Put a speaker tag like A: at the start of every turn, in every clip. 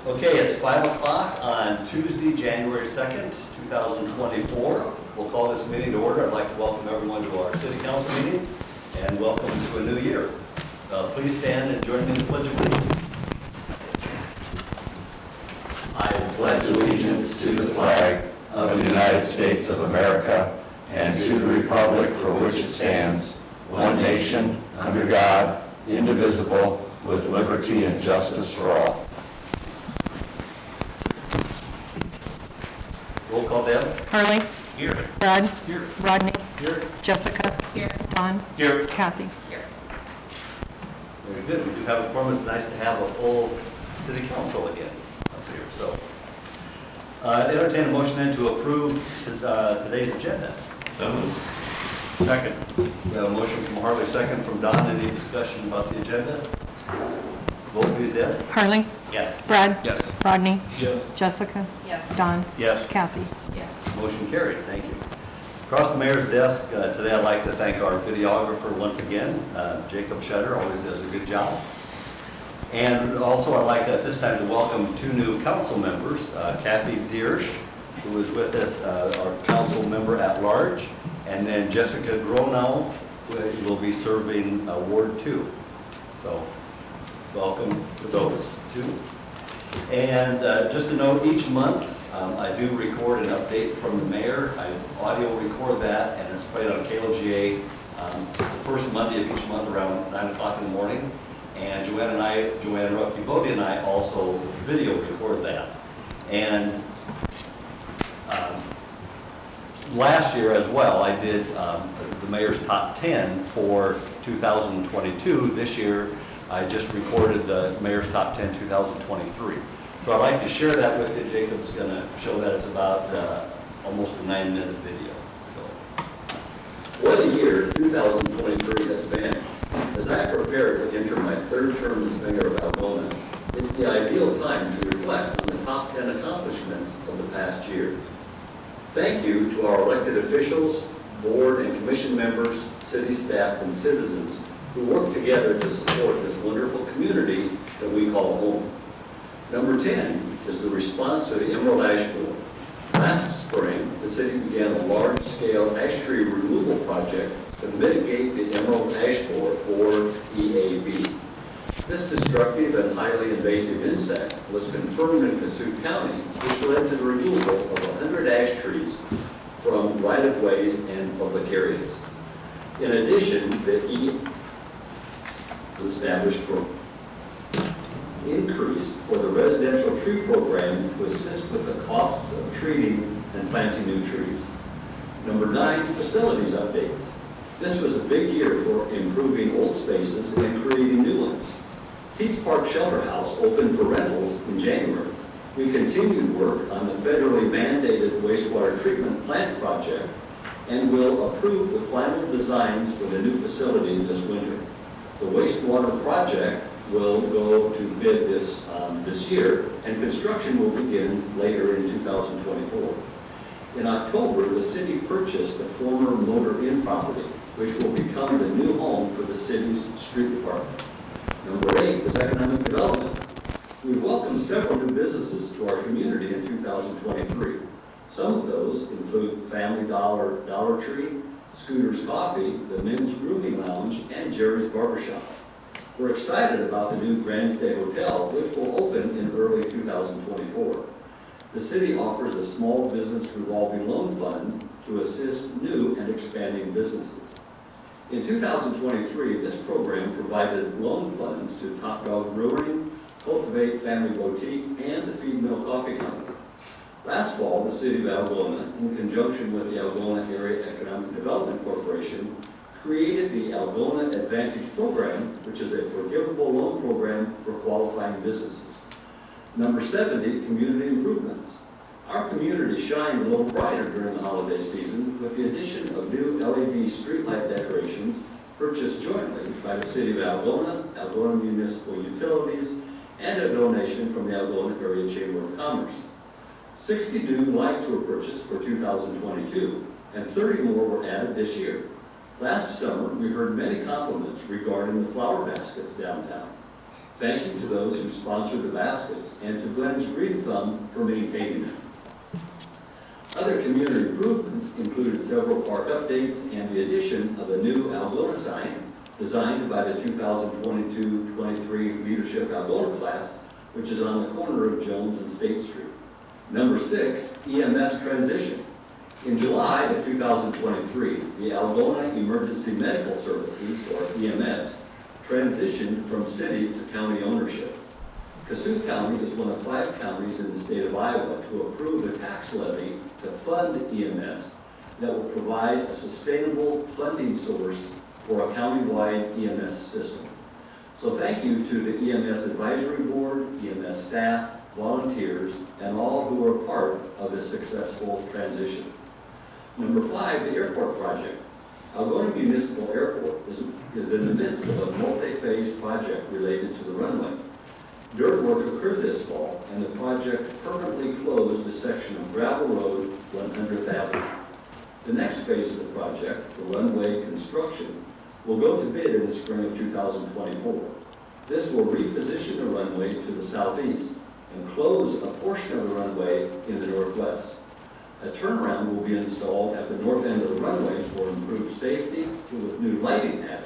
A: Okay, it's 5 o'clock on Tuesday, January 2nd, 2024. We'll call this meeting to order. I'd like to welcome everyone to our city council meeting and welcome to a new year. Please stand and join me in the Pledge of Allegiance. I
B: pledge allegiance to the flag of the United States of America and to the republic for which it stands, one nation, under God, indivisible, with liberty and justice for all.
A: Roll call, Deb.
C: Harley.
A: Here.
C: Brad.
A: Here.
C: Rodney.
A: Here.
C: Jessica.
D: Here.
C: Don.
A: Here.
C: Kathy.
D: Here.
A: Very good. We do have a quorum. It's nice to have a full city council again up here. So, entertain a motion then to approve today's agenda.
B: So moved.
A: Second. We have a motion from Harley, second from Don. Any discussion about the agenda? Vote please, Deb.
C: Harley.
A: Yes.
C: Brad.
A: Yes.
C: Rodney.
A: Yes.
C: Jessica.
D: Yes.
C: Don.
A: Yes.
C: Kathy.
D: Yes.
A: Motion carried. Thank you. Across the mayor's desk today, I'd like to thank our videographer once again, Jacob Shutter, always does a good job. And also, I'd like at this time to welcome two new council members, Kathy Diersch, who is with us, our council member at large, and then Jessica Gronau, who will be serving Ward 2. So, welcome to those two. And just to note, each month I do record an update from the mayor. I audio record that, and it's played on KLGA the first Monday of each month around 9 o'clock in the morning. And Joanne Rupp-Peabody and I also video record that. And last year as well, I did the mayor's top 10 for 2022. This year, I just recorded the mayor's top 10 2023. So I'd like to share that with you. Jacob's going to show that. It's about almost a 9-minute video. So, what a year 2023 has been. As I prepare to enter my third term as mayor of Algona, it's the ideal time to reflect on the top 10 accomplishments of the past year. Thank you to our elected officials, board and commission members, city staff, and citizens who work together to support this wonderful community that we call home. Number 10 is the response to the Emerald Ash Borer. Last spring, the city began a large-scale ash tree removal project to mitigate the Emerald Ash Borer, or EAB. This destructive and highly invasive insect was confirmed in Kasuth County, which led to the removal of 100 ash trees from right-of-ways and public areas. In addition, the EAB was established for increase for the residential tree program to assist with the costs of treating and planting new trees. Number 9, facilities updates. This was a big year for improving old spaces and creating new ones. Tees Park Shelter House opened for rentals in January. We continued work on the federally mandated wastewater treatment plant project and will approve the final designs for the new facility this winter. The wastewater project will go to bid this year, and construction will begin later in 2024. In October, the city purchased the former Motor Inn property, which will become the new home for the city's street department. Number 8 is economic development. We welcomed several new businesses to our community in 2023. Some of those include Family Dollar, Dollar Tree, Scooter's Coffee, the Men's Grooming Lounge, and Jerry's Barbershop. We're excited about the new Grand Stay Hotel, which will open in early 2024. The city offers a small business revolving loan fund to assist new and expanding businesses. In 2023, this program provided loan funds to Top Dog Brewing, Cultivate Family Boutique, and the Feed Mill Coffee Company. Last fall, the City of Algona, in conjunction with the Algona Area Economic Development Corporation, created the Algona Advantage Program, which is a forgivable loan program for qualifying businesses. Number 70, community improvements. Our community shined a little brighter during the holiday season with the addition of new LED streetlight decorations purchased jointly by the City of Algona, Algona Municipal Utilities, and a donation from the Algona Area Chamber of Commerce. 60 new lights were purchased for 2022, and 30 more were added this year. Last summer, we heard many compliments regarding the flower baskets downtown. Thank you to those who sponsored the baskets and to Glenn's Green Thumb for maintaining them. Other community improvements included several park updates and the addition of a new Algona sign designed by the 2022-23 Leadership Algona class, which is on the corner of Jones and State Street. Number 6, EMS transition. In July of 2023, the Algona Emergency Medical Services, or EMS, transitioned from city to county ownership. Cassuth County is one of 5 counties in the state of Iowa to approve a tax levy to fund EMS that will provide a sustainable funding source for a countywide EMS system. So thank you to the EMS Advisory Board, EMS staff, volunteers, and all who were part of this successful transition. Number 5, the airport project. Algona Municipal Airport is in the midst of a multi-phase project related to the runway. Dirt work occurred this fall, and the project permanently closed a section of gravel road 100th Avenue. The next phase of the project, the runway construction, will go to bid in the spring of 2024. This will reposition the runway to the southeast and close a portion of the runway in the northwest. A turnaround will be installed at the north end of the runway for improved safety with new lighting added.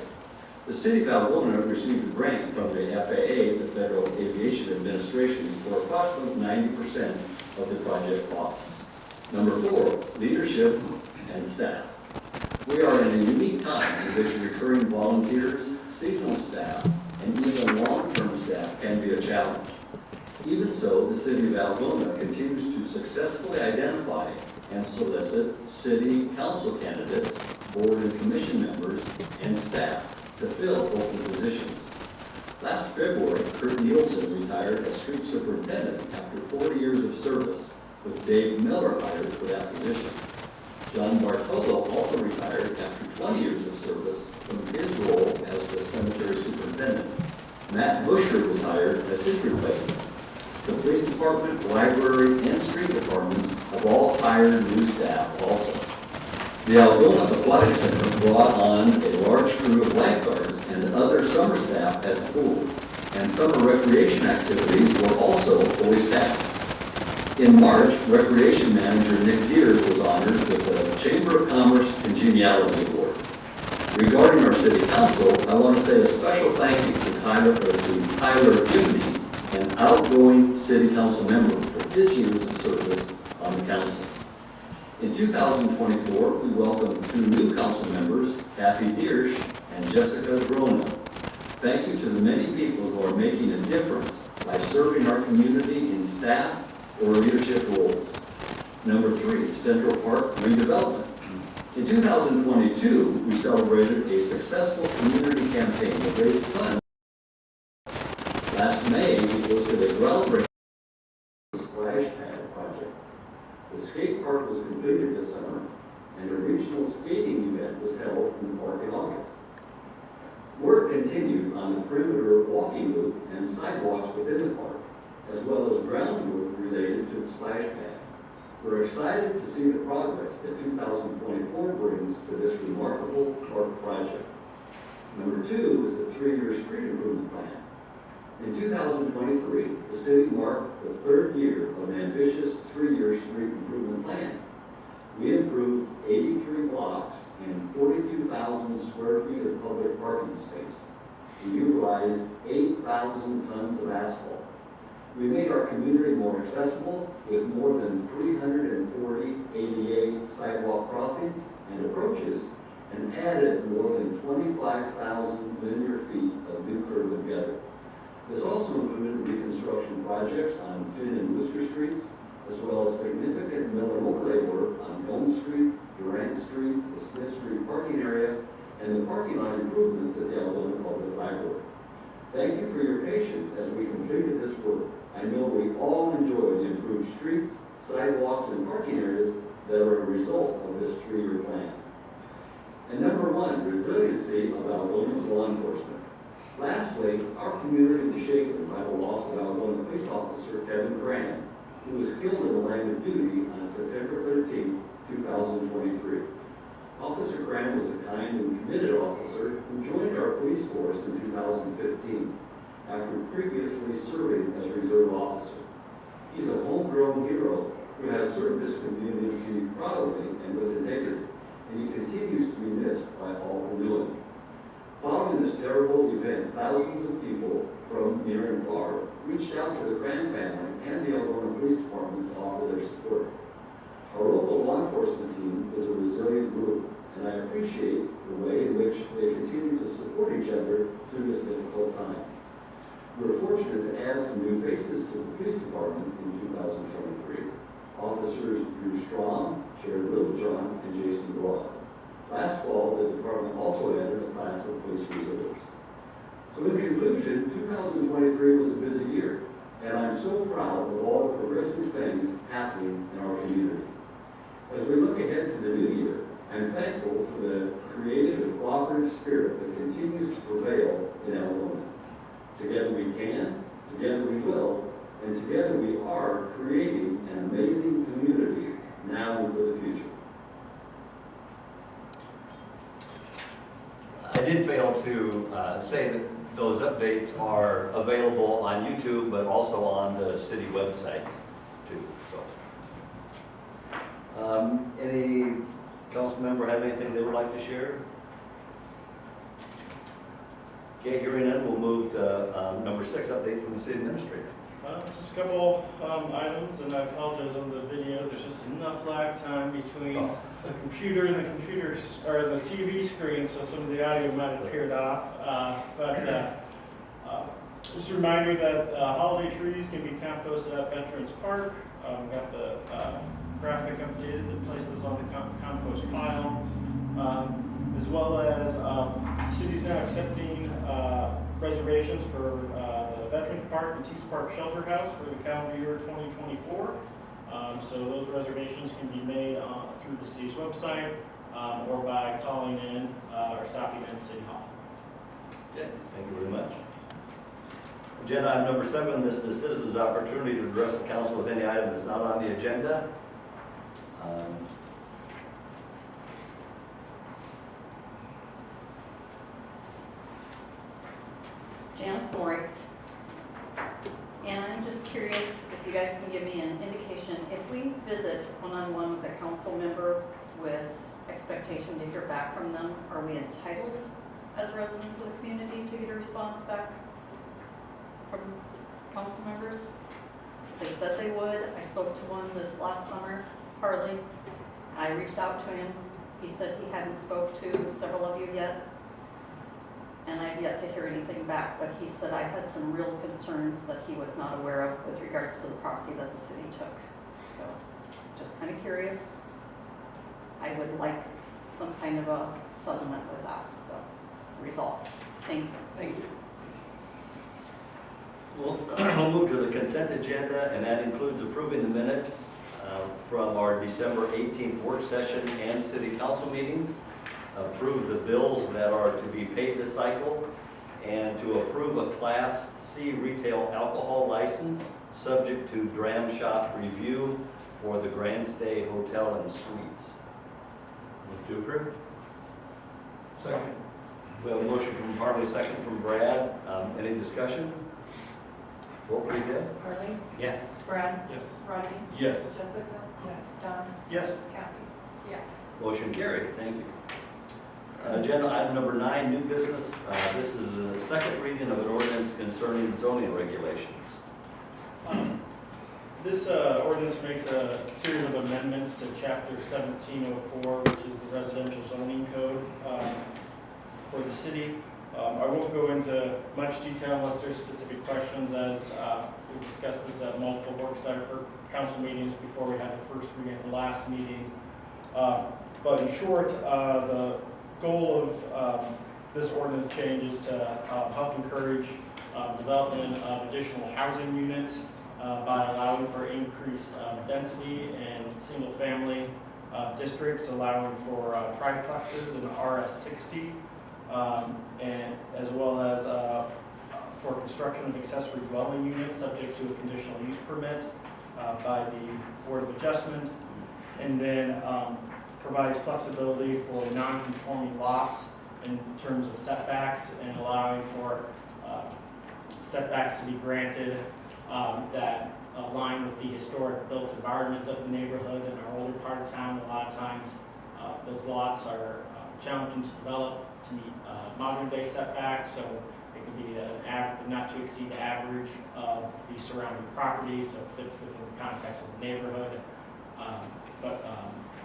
A: The City of Algona received a grant from the FAA, the Federal Aviation Administration, for approximately 90% of the project costs. Number 4, leadership and staff. We are in a unique time in which recurring volunteers, seasonal staff, and even long-term staff can be a challenge. Even so, the City of Algona continues to successfully identify and solicit city council candidates, board and commission members, and staff to fill open positions. Last February, Kurt Nielsen retired as street superintendent after 40 years of service, with Dave Miller hired for that position. John Bartolo also retired after 20 years of service from his role as the cemetery superintendent. Matt Busher was hired as his replacement. The police department, library, and street departments have all hired new staff also. The Algona Aquatic Center brought on a large crew of lifeguards and other summer staff at the pool, and summer recreation activities were also fully staffed. In March, Recreation Manager Nick Deers was honored with the Chamber of Commerce Congeniality Award. Regarding our City Council, I want to say a special thank you to Tyler Gibney, an outgoing City Council member, for his years of service on the Council. In 2024, we welcomed 2 new council members, Kathy Deersch and Jessica Grono. Thank you to the many people who are making a difference by serving our community in staff or leadership roles. Number 3, Central Park redevelopment. In 2022, we celebrated a successful community campaign that raised funds. Last May, we hosted a groundbreaking splash pad project. The skate park was completed this summer, and a regional skating event was held in the park in August. Work continued on the perimeter walking loop and sidewalks within the park, as well as groundwork related to the splash pad. We're excited to see the progress that 2024 brings to this remarkable park project. Number 2 is the 3-year street improvement plan. In 2023, the city marked the 3rd year of an ambitious 3-year street improvement plan. We improved 83 blocks and 42,000 square feet of public parking space. We utilized 8,000 tons of asphalt. We made our community more accessible with more than 340 ADA sidewalk crossings and approaches, and added more than 25,000 linear feet of new curb and gutter. This also included reconstruction projects on Finn and Worcester Streets, as well as significant mill and overlay work on Elm Street, Durant Street, the Smith Street parking area, and the parking lot improvements at the Algona Public Library. Thank you for your patience as we completed this work. I know we all enjoy the improved streets, sidewalks, and parking areas that are a result of this 3-year plan. And number 1, resiliency of Algona's law enforcement. Lastly, our community was shaken by the loss of Algona police officer Kevin Graham, who was killed in the line of duty on September 13, 2023. Officer Graham was a kind and committed officer who joined our police force in 2015. after previously serving as reserve officer. He's a homegrown hero who has served this community proudly and with integrity, and he continues to be missed by all who knew him. Following this terrible event, thousands of people from near and far reached out to the Graham family and the Algona Police Department to offer their support. Our local law enforcement team is a resilient group, and I appreciate the way in which they continue to support each other through this difficult time. We're fortunate to add some new faces to the police department in 2023. Officers Drew Strong, Jared Littlejohn, and Jason Broad. Last fall, the department also added a class of police reserves. So in conclusion, 2023 was a busy year, and I'm so proud of all the progressive things happening in our community. As we look ahead to the new year, I'm thankful for the creative and cooperative spirit that continues to prevail in Algona. Together we can, together we will, and together we are creating an amazing community now and for the future.
C: I did fail to say that those updates are available on YouTube, but also on the city website too. So, any council member have anything they would like to share? Okay, hearing none, we'll move to number 6, update from the city administrator.
D: Just a couple items, and I apologize on the video. There's just enough lag time between the computer and the the TV screen, so some of the audio might have appeared off. Just a reminder that holiday trees can be composted at Veterans Park. Got the graphic updated to place those on the compost pile, as well as the city's now accepting reservations for the Veterans Park and Tees Park Shelter House for the calendar year 2024. So those reservations can be made through the city's website or by calling in or stopping in City Hall.
C: Okay, thank you very much. Agenda item number 7, this is the citizens' opportunity to address the council with any item that's not on the agenda.
E: Janice Maury. And I'm just curious if you guys can give me an indication, if we visit one-on-one with a council member with expectation to hear back from them, are we entitled as residents of the community to get a response back from council members? They said they would. I spoke to one this last summer, Harley. I reached out to him. He said he hadn't spoke to several of you yet, and I've yet to hear anything back, but he said I had some real concerns that he was not aware of with regards to the property that the city took. So, just kind of curious. I would like some kind of a settlement with that, so, resolved. Thank you.
C: Thank you. We'll move to the consent agenda, and that includes approving the minutes from our December 18th work session and city council meeting, approve the bills that are to be paid this cycle, and to approve a Class C retail alcohol license subject to dram shop review for the Grand Stay Hotel and Suites. Move to approve.
D: Second.
C: We have a motion from Harley, second from Brad. Any discussion? Vote please, Deb.
F: Harley?
C: Yes.
F: Brad?
D: Yes.
F: Rodney?
D: Yes.
F: Jessica? Yes. Don?
D: Yes.
F: Kathy? Yes.
C: Motion carried. Thank you. Agenda item number 9, new business. This is the second reading of an ordinance concerning zoning regulations.
D: This ordinance makes a series of amendments to Chapter 1704, which is the residential zoning code for the city. I won't go into much detail unless there's specific questions, as we discussed this at multiple council meetings before we had the first reading at the last meeting. But in short, the goal of this ordinance change is to help encourage development of additional housing units by allowing for increased density and single-family districts, allowing for triplexes and RS60, and as well as for construction of accessory dwelling units subject to a conditional use permit by the Board of Adjustment, and then provides flexibility for non-conforming lots in terms of setbacks and allowing for setbacks to be granted that align with the historic built environment of the neighborhood in our older part of town. A lot of times, those lots are challenging to develop to meet modern day setbacks, so it could be not to exceed the average of the surrounding properties, so it fits within the context of the neighborhood,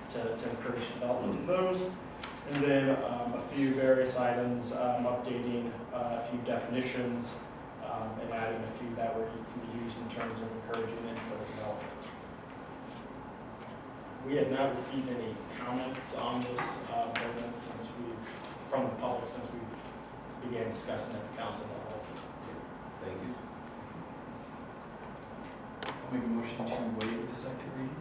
D: to encourage development of those. And then a few various items, updating a few definitions, and adding a few that were used in terms of encouraging infill development. We had not received any comments on this ordinance from the public since we began discussing at the council level.
C: Thank you.
G: I'll make a motion to waive the second reading.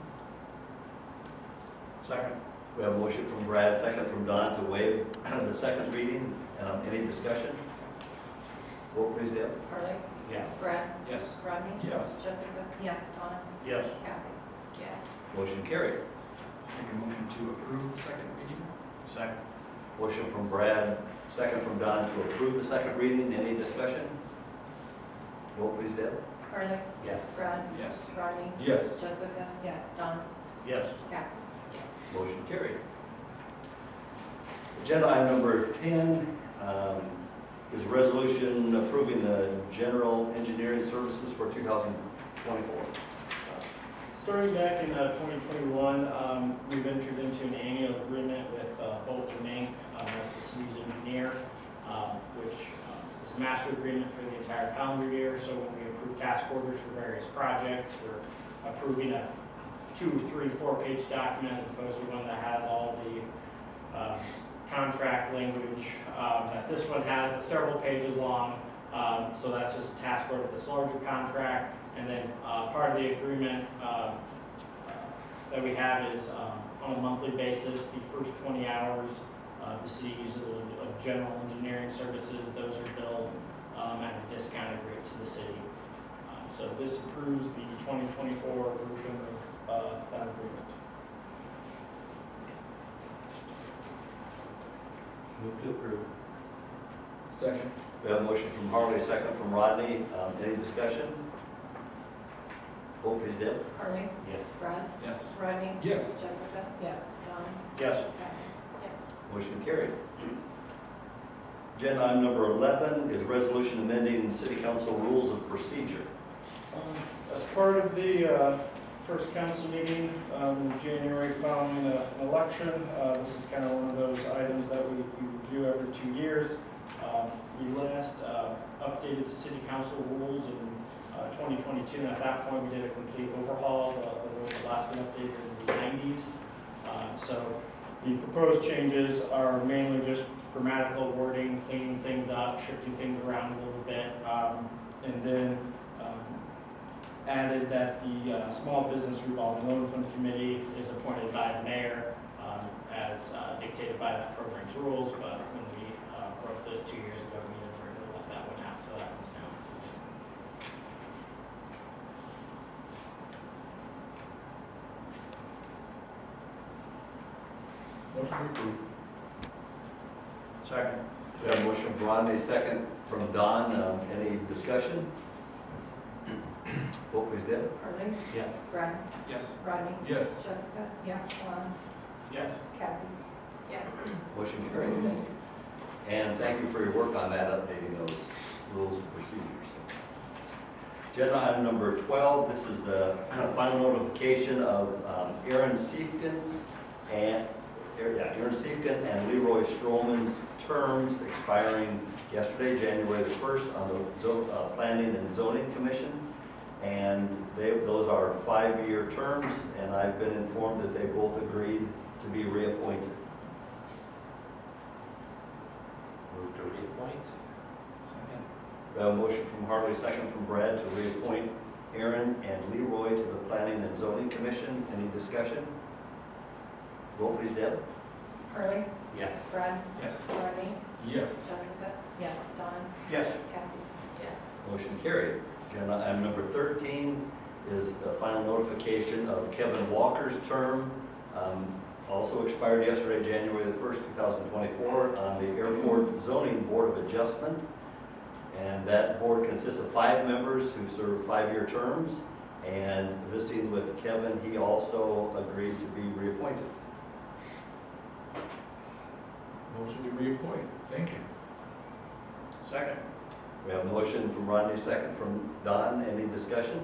D: Second.
C: We have a motion from Brad, second from Don to waive the second reading. Any discussion? Vote please, Deb.
F: Harley.
D: Yes.
F: Brad.
G: Yes.
F: Rodney.
G: Yes.
F: Jessica. Yes. Donna.
D: Yes.
F: Kathy. Yes.
C: Motion carried.
G: Make a motion to approve the second reading.
D: Second.
C: Motion from Brad, second from Don to approve the second reading. Any discussion? Vote please, Deb.
F: Harley.
C: Yes.
F: Brad.
G: Yes.
F: Rodney.
G: Yes.
F: Jessica. Yes. Donna.
D: Yes.
F: Kathy. Yes.
C: Motion carried. Agenda item number 10 is a resolution approving the general engineering services for 2024.
D: Starting back in 2021, we've entered into an annual agreement with Bolton Inc. As the city's engineer, which is a master agreement for the entire calendar year. So when we approve task orders for various projects, we're approving a 2, 3, 4-page document as opposed to one that has all the contract language that this one has, that's several pages long. So that's just a task order for this larger contract. And then part of the agreement that we have is on a monthly basis, the first 20 hours the city uses of general engineering services, those are billed at a discounted rate to the city. So this approves the 2024 version of that agreement.
C: Move to approve.
G: Second.
C: We have a motion from Harley, second from Rodney. Any discussion? Vote please, Deb.
F: Harley.
C: Yes.
F: Brad.
G: Yes.
F: Rodney.
G: Yes.
F: Jessica. Yes. Donna.
D: Yes.
F: Kathy. Yes.
C: Motion carried. Agenda item number 11 is resolution amending city council rules of procedure.
D: As part of the first council meeting in January following an election, this is kind of one of those items that we review every 2 years. We last updated the city council rules in 2022, and at that point we did a complete overhaul. The rules had last been updated in the 90s. So the proposed changes are mainly just grammatical wording, cleaning things up, shifting things around a little bit, and then added that the Small Business Revolving Loan Fund Committee is appointed by the mayor as dictated by that program's rules, but when we broke those 2 years ago, we didn't let that one out, so that one's now.
G: Motion approved.
D: Second.
C: We have a motion from Rodney, second from Don. Any discussion? Vote please, Deb.
F: Harley.
C: Yes.
F: Brad.
G: Yes.
F: Rodney.
G: Yes.
F: Jessica. Yes. Donna.
D: Yes.
F: Kathy. Yes.
C: Motion carried. And thank you for your work on that, updating those rules and procedures. Agenda item number 12, this is the final notification of Aaron Siefkens and Leroy Stroman's terms expiring yesterday, January the 1st, on the Planning and Zoning Commission. And those are 5-year terms, and I've been informed that they both agreed to be reappointed. Move to reappoint.
G: Second.
C: We have a motion from Harley, second from Brad to reappoint Aaron and Leroy to the Planning and Zoning Commission. Any discussion? Vote please, Deb.
F: Harley.
C: Yes.
F: Brad.
G: Yes.
F: Rodney.
G: Yes.
F: Jessica. Yes. Donna.
D: Yes.
F: Kathy. Yes.
C: Motion carried. Agenda item number 13 is the final notification of Kevin Walker's term, also expired yesterday, January the 1st, 2024, on the Airport Zoning Board of Adjustment. And that board consists of 5 members who serve 5-year terms. And visiting with Kevin, he also agreed to be reappointed.
G: Motion to reappoint. Thank you.
D: Second.
C: We have a motion from Rodney, second from Don. Any discussion?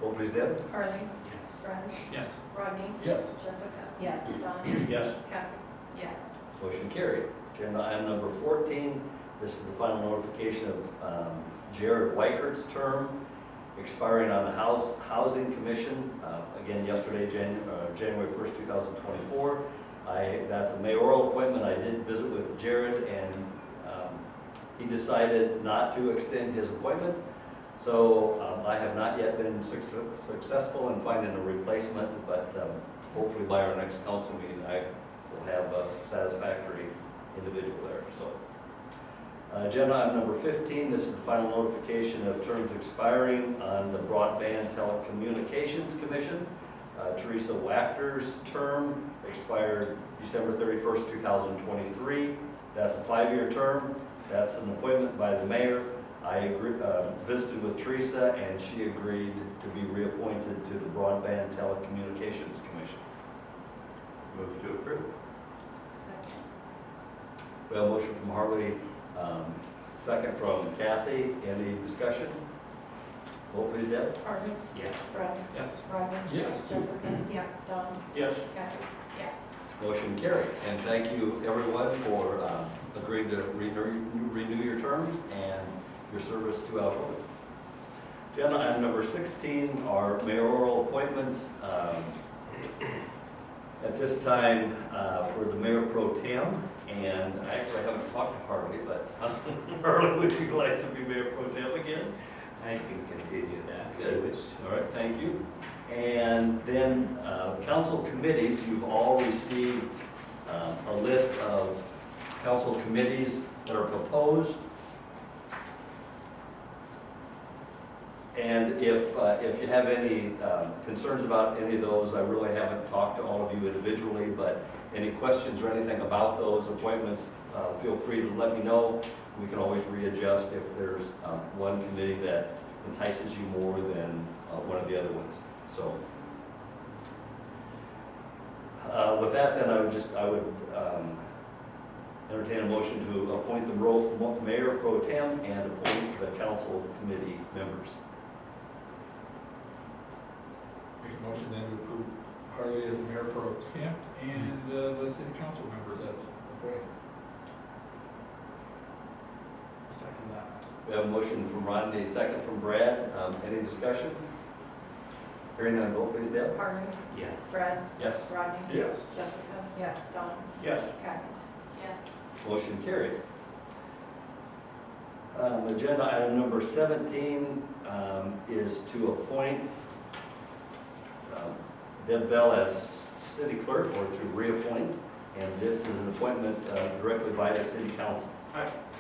C: Vote please, Deb.
F: Harley.
G: Yes.
F: Brad.
G: Yes.
F: Rodney.
G: Yes.
F: Jessica. Yes. Don.
D: Yes.
F: Kathy. Yes.
C: Motion carried. Agenda item number 14, this is the final notification of Jared Weikert's term expiring on the Housing Commission, again yesterday, January 1st, 2024. That's a mayoral appointment. I did visit with Jared, and he decided not to extend his appointment. So I have not yet been successful in finding a replacement, but hopefully by our next council meeting, I will have a satisfactory individual there. So, agenda item number 15, this is the final notification of terms expiring on the Broadband Telecommunications Commission. Teresa Wachter's term expired December 31st, 2023. That's a 5-year term. That's an appointment by the mayor. I visited with Teresa, and she agreed to be reappointed to the Broadband Telecommunications Commission. Move to approve.
F: Second.
C: We have a motion from Harley, second from Kathy. Any discussion? Vote please, Deb.
F: Harley.
G: Yes.
F: Brad.
G: Yes.
F: Rodney.
G: Yes.
F: Jessica. Yes. Don.
D: Yes.
F: Kathy. Yes.
C: Motion carried. And thank you, everyone, for agreeing to renew your terms and your service to Alcoa. Agenda item number 16 are mayoral appointments. At this time, for the mayor pro tem, and I actually haven't talked to Harley, but Harley, would you like to be mayor pro tem again?
A: I can continue that.
C: Good. All right, thank you. And then council committees, you've all received a list of council committees that are proposed. And if you have any concerns about any of those, I really haven't talked to all of you individually, but any questions or anything about those appointments, feel free to let me know. We can always readjust if there's one committee that entices you more than one of the other ones. So with that, then I would entertain a motion to appoint the mayor pro tem and appoint the council committee members.
G: Make a motion then to approve Harley as mayor pro temp and the city council members as appointed. Second that.
C: We have a motion from Rodney, second from Brad. Any discussion? Hearing none, vote please, Deb.
F: Harley.
A: Yes.
F: Brad.
G: Yes.
F: Rodney.
G: Yes.
F: Jessica. Yes. Don.
D: Yes.
F: Kathy. Yes.
C: Motion carried. Agenda item number 17 is to appoint Deb Bell as city clerk, or to reappoint, and this is an appointment directly by the city council.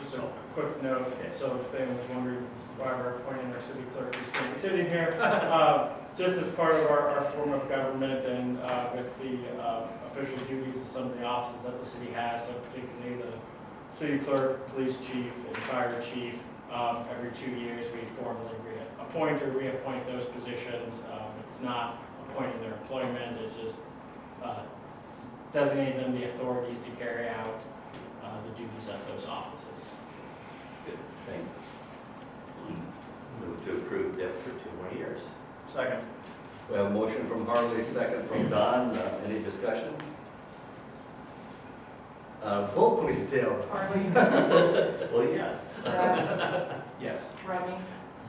D: Just a quick note,
C: Okay.
D: so if anyone's wondering why we're appointing our city clerk who's sitting here, just as part of our form of government and with the official duties of some of the offices that the city has, so particularly the city clerk, police chief, and fire chief, every 2 years we formally appoint or reappoint those positions. It's not appointing their employment, it's just designating them the authorities to carry out the duties of those offices.
C: Good, thank you.
A: Move to approve Deb for 2 more years.
D: Second.
C: We have a motion from Harley, second from Don. Any discussion? Vote please, Deb.
F: Harley.
A: Well, yes.
F: Brad.
G: Yes.
F: Rodney.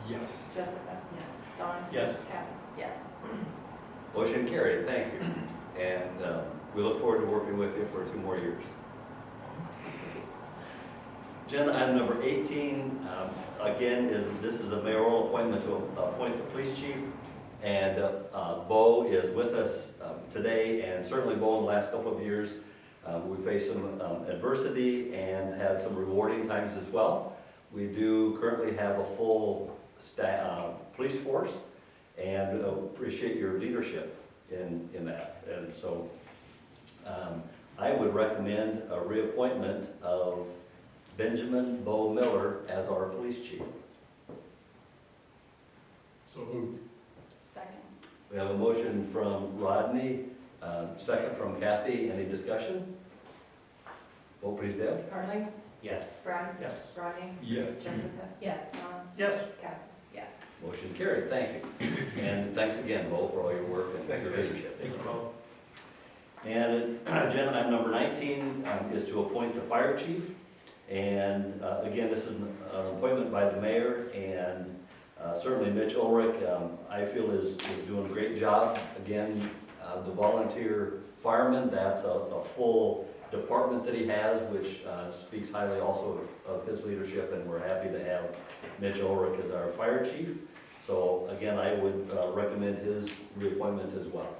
G: Yes.
F: Jessica. Yes. Don.
D: Yes.
F: Kathy. Yes.
C: Motion carried, thank you. And we look forward to working with you for 2 more years. Agenda item number 18, again, this is a mayoral appointment to appoint the police chief. And Bo is with us today, and certainly Bo, in the last couple of years, we faced some adversity and had some rewarding times as well. We do currently have a full police force, and appreciate your leadership in that. And so I would recommend a reappointment of Benjamin Bo Miller as our police chief.
G: So moved.
F: Second.
C: We have a motion from Rodney, second from Kathy. Any discussion? Vote please, Deb.
F: Harley.
C: Yes.
F: Brad.
C: Yes.
F: Rodney.
G: Yes.
F: Jessica. Yes. Don.
D: Yes.
F: Kathy. Yes.
C: Motion carried. Thank you. And thanks again, Bo, for all your work and
G: Thanks,
C: your
G: guys.
C: leadership.
D: Thank you, Bo.
C: And agenda item number 19 is to appoint the fire chief. And again, this is an appointment by the mayor, and certainly Mitch Ulrich, I feel is doing a great job. Again, the volunteer fireman, that's a full department that he has, which speaks highly also of his leadership, and we're happy to have Mitch Ulrich as our fire chief. So again, I would recommend his reappointment as well.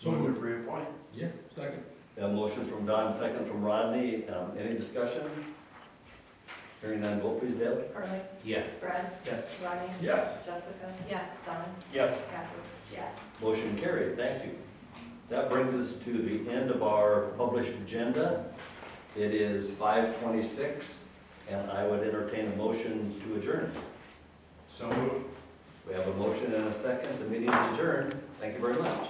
G: So moved.
D: Reappoint.
G: Yeah, second.
C: A motion from Don, second from Rodney. Any discussion? Hearing none, vote please, Deb.
F: Harley.
C: Yes.
F: Brad.
D: Yes.
F: Rodney.
G: Yes.
F: Jessica. Yes. Don.
D: Yes.
F: Kathy. Yes.
C: Motion carried, thank you. That brings us to the end of our published agenda. It is 5:26, and I would entertain a motion to adjourn.
D: So moved.
C: We have a motion and a second. The meeting is adjourned. Thank you very much.